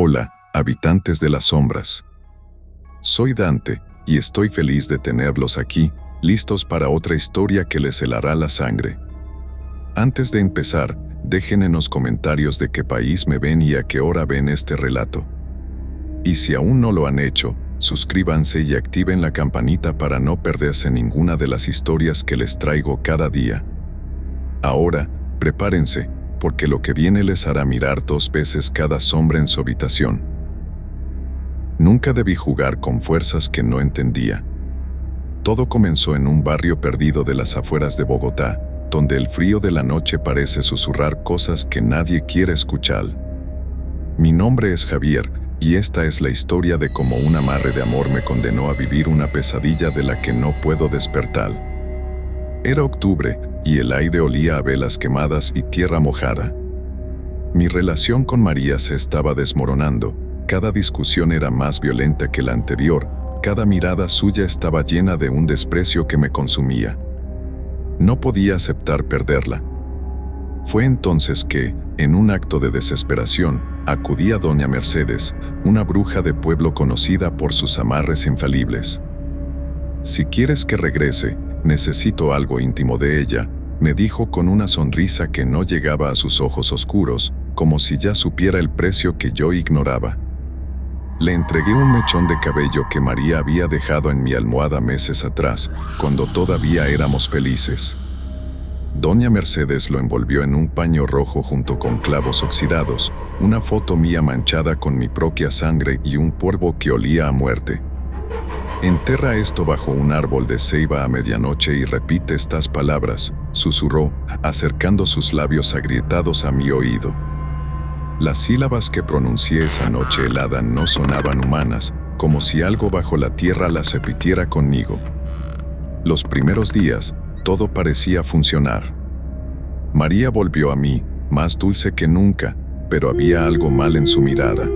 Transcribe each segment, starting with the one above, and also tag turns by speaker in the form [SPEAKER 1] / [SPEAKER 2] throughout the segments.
[SPEAKER 1] Hola, habitantes de las sombras. Soy Dante, y estoy feliz de tenerlos aquí, listos para otra historia que les helará la sangre. Antes de empezar, dejen en los comentarios de qué país me ven y a qué hora ven este relato. Y si aún no lo han hecho, suscríbanse y activen la campanita para no perderse ninguna de las historias que les traigo cada día. Ahora, prepárense, porque lo que viene les hará mirar 2 veces cada sombra en su habitación. Nunca debí jugar con fuerzas que no entendía. Todo comenzó en un barrio perdido de las afueras de Bogotá, donde el frío de la noche parece susurrar cosas que nadie quiere escuchar. Mi nombre es Javier, y esta es la historia de cómo un amarre de amor me condenó a vivir una pesadilla de la que no puedo despertar. Era octubre, y el aire olía a velas quemadas y tierra mojada. Mi relación con María se estaba desmoronando, cada discusión era más violenta que la anterior, cada mirada suya estaba llena de un desprecio que me consumía. No podía aceptar perderla. Fue entonces que, en un acto de desesperación, acudí a doña Mercedes, una bruja de pueblo conocida por sus amarres infalibles. «Si quieres que regrese, necesito algo íntimo de ella», me dijo con una sonrisa que no llegaba a sus ojos oscuros, como si ya supiera el precio que yo ignoraba. Le entregué un mechón de cabello que María había dejado en mi almohada meses atrás, cuando todavía éramos felices. Doña Mercedes lo envolvió en un paño rojo junto con clavos oxidados, una foto mía manchada con mi propia sangre y un polvo que olía a muerte. «Enterra esto bajo un árbol de ceiba a medianoche y repite estas palabras», susurró, acercando sus labios agrietados a mi oído. Las sílabas que pronuncié esa noche helada no sonaban humanas, como si algo bajo la tierra las repitiera conmigo. Los primeros días, todo parecía funcionar. María volvió a mí, más dulce que nunca, pero había algo mal en su mirada.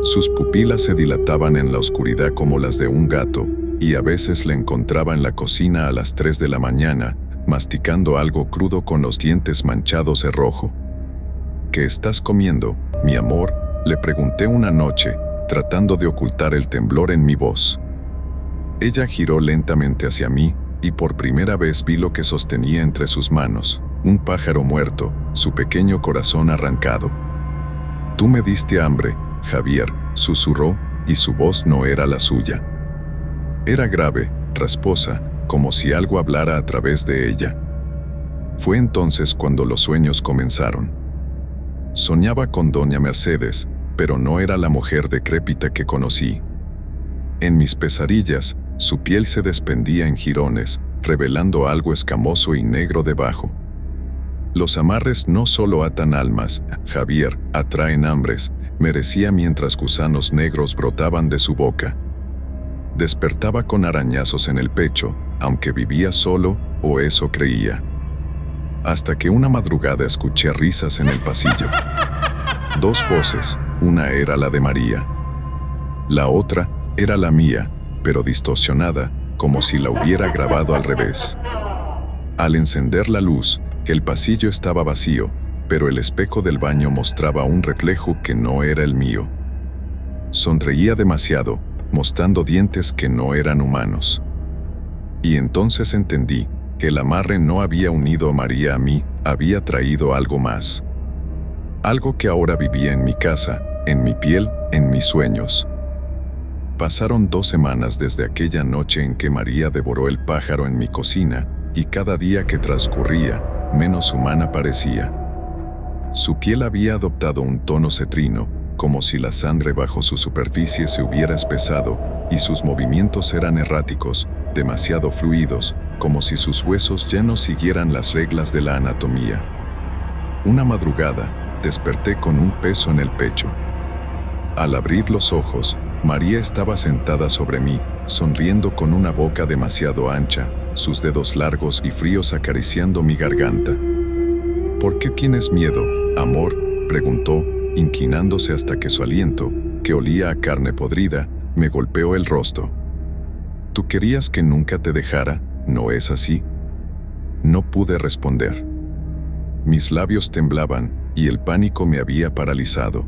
[SPEAKER 1] Sus pupilas se dilataban en la oscuridad como las de un gato, y a veces la encontraba en la cocina a las 3 de la mañana, masticando algo crudo con los dientes manchados de rojo. «¿Qué estás comiendo, mi amor?», le pregunté una noche, tratando de ocultar el temblor en mi voz. Ella giró lentamente hacia mí, y por primera vez vi lo que sostenía entre sus manos, un pájaro muerto, su pequeño corazón arrancado. «Tú me diste hambre, Javier», susurró, y su voz no era la suya. Era grave, rasposa, como si algo hablara a través de ella. Fue entonces cuando los sueños comenzaron. Soñaba con doña Mercedes, pero no era la mujer decrépita que conocí. En mis pesadillas, su piel se desprendía en jirones, revelando algo escamoso y negro debajo. «Los amarres no solo atan almas, Javier, atraen hambres», me decía mientras gusanos negros brotaban de su boca. Despertaba con arañazos en el pecho, aunque vivía solo, o eso creía. Hasta que una madrugada escuché risas en el pasillo. 2 voces, una era la de María. La otra era la mía, pero distorsionada, como si la hubiera grabado al revés. Al encender la luz, el pasillo estaba vacío, pero el espejo del baño mostraba un reflejo que no era el mío. Sonreía demasiado, mostrando dientes que no eran humanos. Y entonces entendí que el amarre no había unido a María a mí, había traído algo más. Algo que ahora vivía en mi casa, en mi piel, en mis sueños. Pasaron 2 semanas desde aquella noche en que María devoró el pájaro en mi cocina, y cada día que transcurría, menos humana parecía. Su piel había adoptado un tono cetrino, como si la sangre bajo su superficie se hubiera espesado, y sus movimientos eran erráticos, demasiado fluidos, como si sus huesos ya no siguieran las reglas de la anatomía. Una madrugada, desperté con un peso en el pecho. Al abrir los ojos, María estaba sentada sobre mí, sonriendo con una boca demasiado ancha, sus dedos largos y fríos acariciando mi garganta. «¿Por qué tienes miedo, amor?», preguntó, inclinándose hasta que su aliento, que olía a carne podrida, me golpeó el rostro. «Tú querías que nunca te dejara, ¿no es así?». No pude responder. Mis labios temblaban, y el pánico me había paralizado.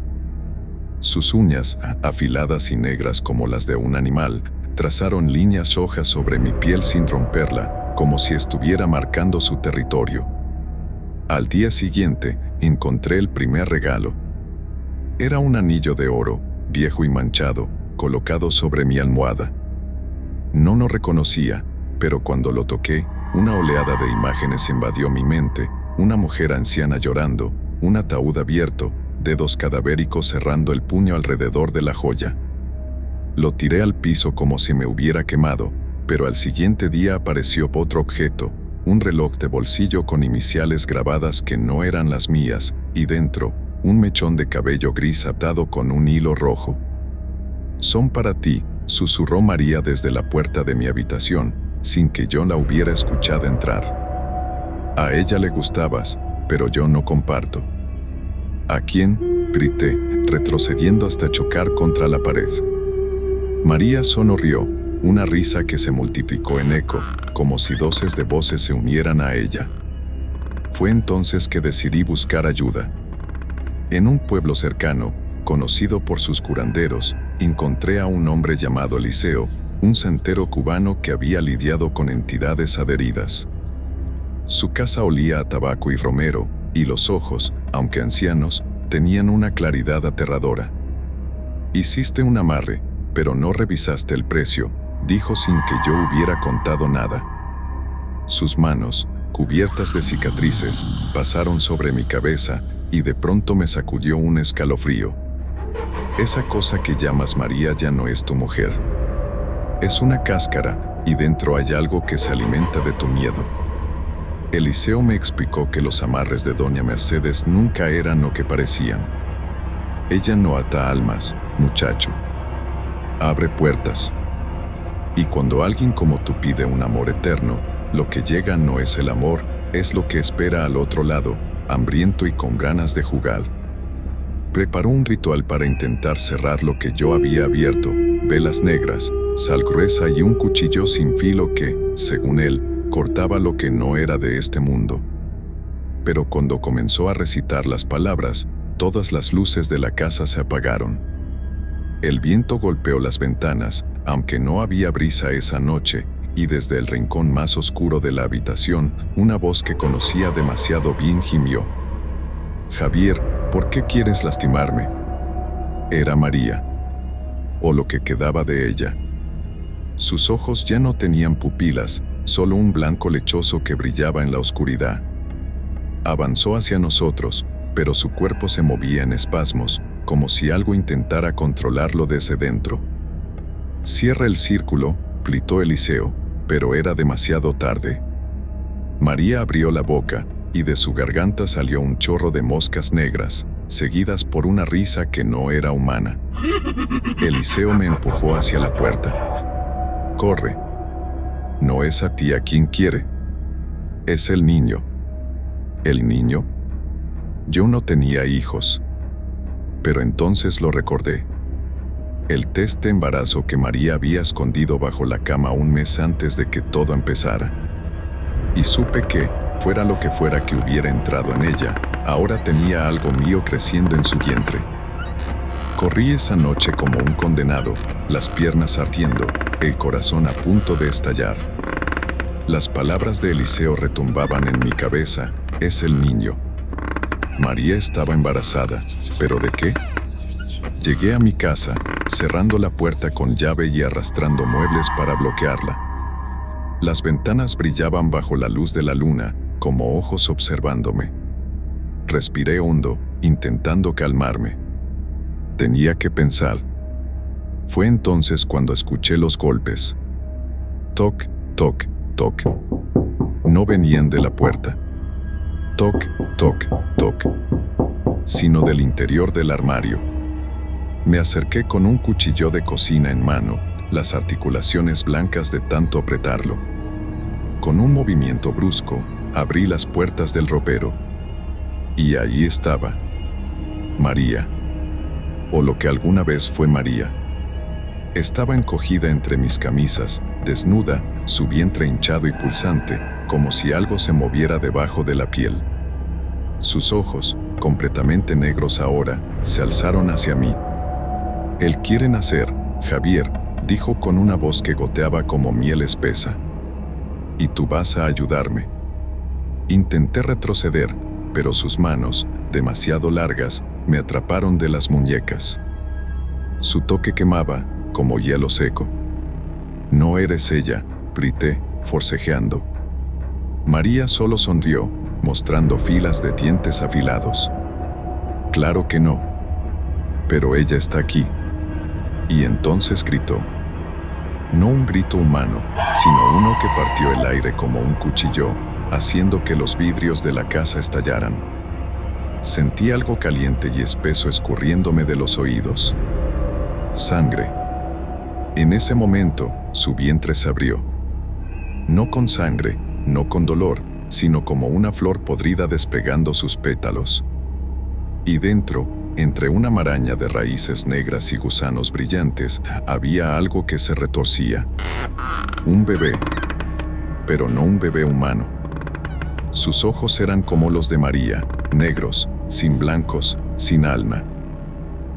[SPEAKER 1] Sus uñas, afiladas y negras como las de un animal, trazaron líneas rojas sobre mi piel sin romperla, como si estuviera marcando su territorio. Al día siguiente, encontré el primer regalo. Era un anillo de oro, viejo y manchado, colocado sobre mi almohada. No lo reconocía, pero cuando lo toqué, una oleada de imágenes invadió mi mente, una mujer anciana llorando, un ataúd abierto, dedos cadavéricos cerrando el puño alrededor de la joya. Lo tiré al piso como si me hubiera quemado, pero al siguiente día apareció otro objeto, un reloj de bolsillo con iniciales grabadas que no eran las mías, y dentro, un mechón de cabello gris atado con un hilo rojo. «Son para ti», susurró María desde la puerta de mi habitación, sin que yo la hubiera escuchado entrar. «A ella le gustabas, pero yo no comparto». «¿A quién?», grité, retrocediendo hasta chocar contra la pared. María sonrió, una risa que se multiplicó en eco, como si doces de voces se unieran a ella. Fue entonces que decidí buscar ayuda. En un pueblo cercano, conocido por sus curanderos, encontré a un hombre llamado Eliseo, un santero cubano que había lidiado con entidades adheridas. Su casa olía a tabaco y romero, y los ojos, aunque ancianos, tenían una claridad aterradora. «Hiciste un amarre, pero no revisaste el precio», dijo sin que yo hubiera contado nada. Sus manos, cubiertas de cicatrices, pasaron sobre mi cabeza y de pronto me sacudió un escalofrío. «Esa cosa que llamas María ya no es tu mujer. Es una cáscara y dentro hay algo que se alimenta de tu miedo». Eliseo me explicó que los amarres de doña Mercedes nunca eran lo que parecían. «Ella no ata almas, muchacho. Abre puertas. Y cuando alguien como tú pide un amor eterno, lo que llega no es el amor, es lo que espera al otro lado, hambriento y con ganas de jugar». Preparó un ritual para intentar cerrar lo que yo había abierto, velas negras, sal gruesa y un cuchillo sin filo que, según él, cortaba lo que no era de este mundo. Pero cuando comenzó a recitar las palabras, todas las luces de la casa se apagaron. El viento golpeó las ventanas, aunque no había brisa esa noche, y desde el rincón más oscuro de la habitación, una voz que conocía demasiado bien gimió. «Javier, ¿por qué quieres lastimarme?». Era María. O lo que quedaba de ella. Sus ojos ya no tenían pupilas, solo un blanco lechoso que brillaba en la oscuridad. Avanzó hacia nosotros, pero su cuerpo se movía en espasmos, como si algo intentara controlarlo desde dentro. «Cierra el círculo», gritó Eliseo, pero era demasiado tarde. María abrió la boca, y de su garganta salió un chorro de moscas negras, seguidas por una risa que no era humana. Eliseo me empujó hacia la puerta. «Corre. No es a ti a quien quiere. Es el niño». ¿El niño? Yo no tenía hijos. Pero entonces lo recordé. El test de embarazo que María había escondido bajo la cama un mes antes de que todo empezara. Y supe que, fuera lo que fuera que hubiera entrado en ella, ahora tenía algo mío creciendo en su vientre. Corrí esa noche como un condenado, las piernas ardiendo, el corazón a punto de estallar. Las palabras de Eliseo retumbaban en mi cabeza: «Es el niño». María estaba embarazada, ¿pero de qué? Llegué a mi casa, cerrando la puerta con llave y arrastrando muebles para bloquearla. Las ventanas brillaban bajo la luz de la luna, como ojos observándome. Respiré hondo, intentando calmarme. Tenía que pensar. Fue entonces cuando escuché los golpes. Toc, toc, toc. No venían de la puerta. Toc, toc, toc. Sino del interior del armario. Me acerqué con un cuchillo de cocina en mano, las articulaciones blancas de tanto apretarlo. Con un movimiento brusco, abrí las puertas del ropero. Y ahí estaba. María. O lo que alguna vez fue María. Estaba encogida entre mis camisas, desnuda, su vientre hinchado y pulsante, como si algo se moviera debajo de la piel. Sus ojos, completamente negros ahora, se alzaron hacia mí. Él quiere nacer, Javier, dijo con una voz que goteaba como miel espesa. Y tú vas a ayudarme. Intenté retroceder, pero sus manos, demasiado largas, me atraparon de las muñecas. Su toque quemaba, como hielo seco. No eres ella, grité, forcejeando. María solo sonrió, mostrando filas de dientes afilados. Claro que no. Pero ella está aquí. Y entonces gritó. No un grito humano, sino uno que partió el aire como un cuchillo, haciendo que los vidrios de la casa estallaran. Sentí algo caliente y espeso escurriéndome de los oídos. Sangre. En ese momento, su vientre se abrió. No con sangre, no con dolor, sino como una flor podrida despegando sus pétalos. Y dentro, entre una maraña de raíces negras y gusanos brillantes, había algo que se retorcía. Un bebé. Pero no un bebé humano. Sus ojos eran como los de María, negros, sin blancos, sin alma.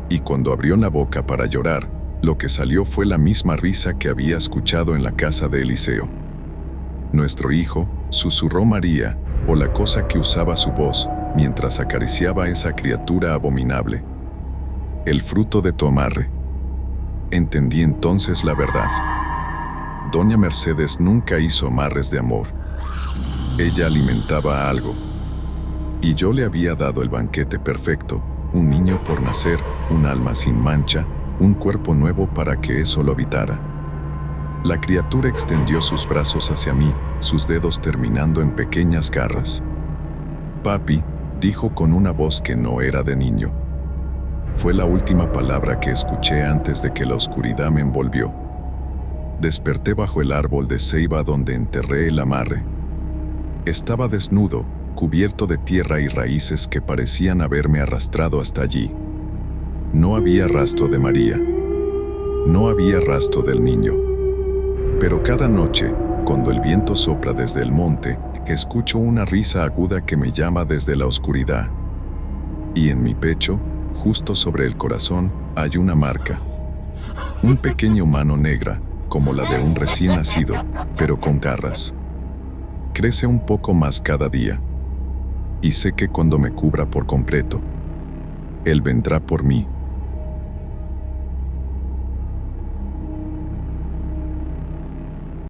[SPEAKER 1] Y cuando abrió la boca para llorar, lo que salió fue la misma risa que había escuchado en la casa de Eliseo. Nuestro hijo, susurró María, o la cosa que usaba su voz, mientras acariciaba a esa criatura abominable. El fruto de tu amarre. Entendí entonces la verdad. Doña Mercedes nunca hizo amarres de amor. Ella alimentaba a algo. Y yo le había dado el banquete perfecto, un niño por nacer, un alma sin mancha, un cuerpo nuevo para que eso lo habitara. La criatura extendió sus brazos hacia mí, sus dedos terminando en pequeñas garras. Papi, dijo con una voz que no era de niño. Fue la última palabra que escuché antes de que la oscuridad me envolvió. Desperté bajo el árbol de ceiba donde enterré el amarre. Estaba desnudo, cubierto de tierra y raíces que parecían haberme arrastrado hasta allí. No había rastro de María. No había rastro del niño. Pero cada noche, cuando el viento sopla desde el monte, escucho una risa aguda que me llama desde la oscuridad. Y en mi pecho, justo sobre el corazón, hay una marca. Un pequeño mano negra, como la de un recién nacido, pero con garras. Crece un poco más cada día. Y sé que cuando me cubra por completo, Él vendrá por mí.